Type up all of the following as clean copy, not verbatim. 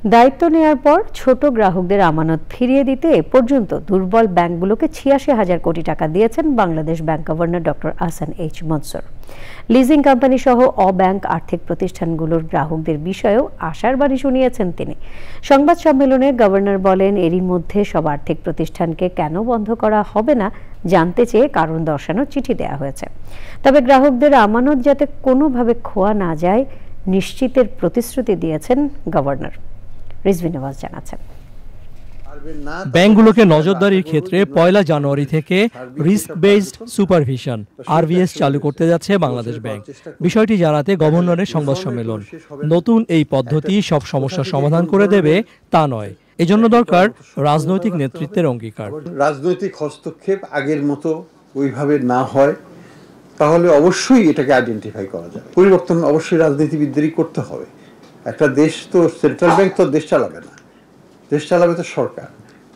দায়িত্ব নেয়ার পর ছোট গ্রাহকদের আমানত ফিরিয়ে দিতে এ পর্যন্ত দুর্বল ব্যাংকগুলোকে ৮৬,০০০ কোটি টাকা দিয়েছেন Bangladesh bank governor doctor Ahsan H Mansur. Leasing company সহ অব্যাংক আর্থিক প্রতিষ্ঠানগুলোর গ্রাহকদের বিষয়েও আশার বাণী শুনিয়েছেন তিনি। সংবাদ সম্মেলনে গভর্নর বলেন, এরই মধ্যে সব আর্থিক প্রতিষ্ঠানকে কেন বন্ধ করা হবে না জানতে চেয়ে কারণ দর্শানোর চিঠি দেওয়া হয়েছে। তবে গ্রাহকদের আমানত যাতে কোনোভাবে খোয়া না যায় নিশ্চিতের প্রতিশ্রুতি দিয়েছেন গভর্নর। রিজভী নওয়াজ জানাচ্ছেন, ব্যাংকগুলোকে নজরদারির ক্ষেত্রে ১ জানুয়ারি থেকে রিস্ক বেসড সুপারভিশন আরভিএস চালু করতে যাচ্ছে বাংলাদেশ ব্যাংক। বিষয়টি জানাতে গভর্নরের সংবাদ সম্মেলন। নতুন এই পদ্ধতি সব সমস্যার সমাধান করে দেবে তা নয়, এজন্য দরকার রাজনৈতিক নেতৃত্বের অঙ্গীকার। রাজনৈতিক হস্তক্ষেপ আগের মতো ওইভাবে না হয় তাহলে অবশ্যই এটাকে আইডেন্টিফাই করা যায়। পরিবর্তন অবশ্যই রাজনীতিবিদদেরই করতে হবে। একটা দেশ তো সেন্ট্রাল ব্যাংক তো দেশ চালাবে না, দেশ চালাবে তো সরকার।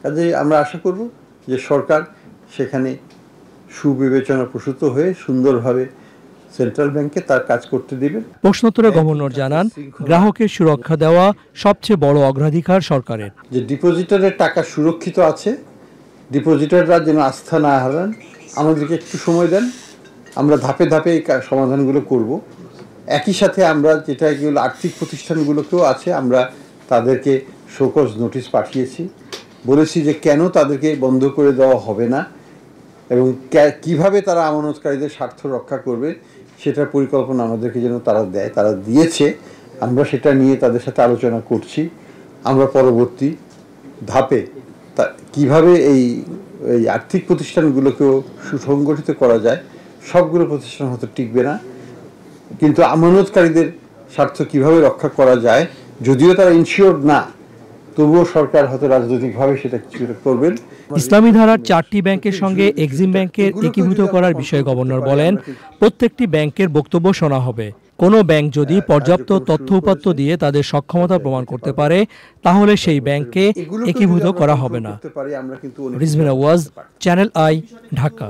কাজেই আমরা আশা করব যে সরকার সেখানে সুবিবেচনা প্রসূত হয়ে সুন্দরভাবে সেন্ট্রাল ব্যাংকে তার কাজ করতে দিবে। প্রশ্নোত্তরে গভর্নর জানান, গ্রাহকের সুরক্ষা দেওয়া সবচেয়ে বড় অগ্রাধিকার সরকারের। যে ডিপোজিটরের টাকা সুরক্ষিত আছে, ডিপোজিটররা যেন আস্থা না হারান, আমাদেরকে একটু সময় দেন, আমরা ধাপে ধাপে এই সমাধানগুলো করব। একই সাথে আমরা যেটা এগুলো আর্থিক প্রতিষ্ঠানগুলোকেও আছে, আমরা তাদেরকে শোকজ নোটিশ পাঠিয়েছি, বলেছি যে কেন তাদেরকে বন্ধ করে দেওয়া হবে না এবং কিভাবে তারা আমানতকারীদের স্বার্থ রক্ষা করবে সেটার পরিকল্পনা আমাদেরকে যেন তারা দেয়। তারা দিয়েছে, আমরা সেটা নিয়ে তাদের সাথে আলোচনা করছি। আমরা পরবর্তী ধাপে কিভাবে এই আর্থিক প্রতিষ্ঠানগুলোকেও সুসংগঠিত করা যায়। সবগুলো প্রতিষ্ঠান হয়তো টিকবে না, কিন্তু আমানতকারীদের স্বার্থ কিভাবে রক্ষা করা যায়, যদিও তারা ইনশিওর না, তবুও সরকার হয়তো রাজনৈতিকভাবে সেটা কিছু করবেন। ইসলামী ধারার 4টি ব্যাংকের সঙ্গে এক্সিম ব্যাংকের একীভূত করার বিষয়ে গভর্নর বলেন, প্রত্যেকটি ব্যাংকের বক্তব্য শোনা হবে। কোনো ব্যাংক যদি পর্যাপ্ত তথ্য উপাত্ত দিয়ে তাদের সক্ষমতা প্রমাণ করতে পারে তাহলে সেই ব্যাংককে একীভূত করা হবে না। Rizvi Nawaz, channel I, Dhaka.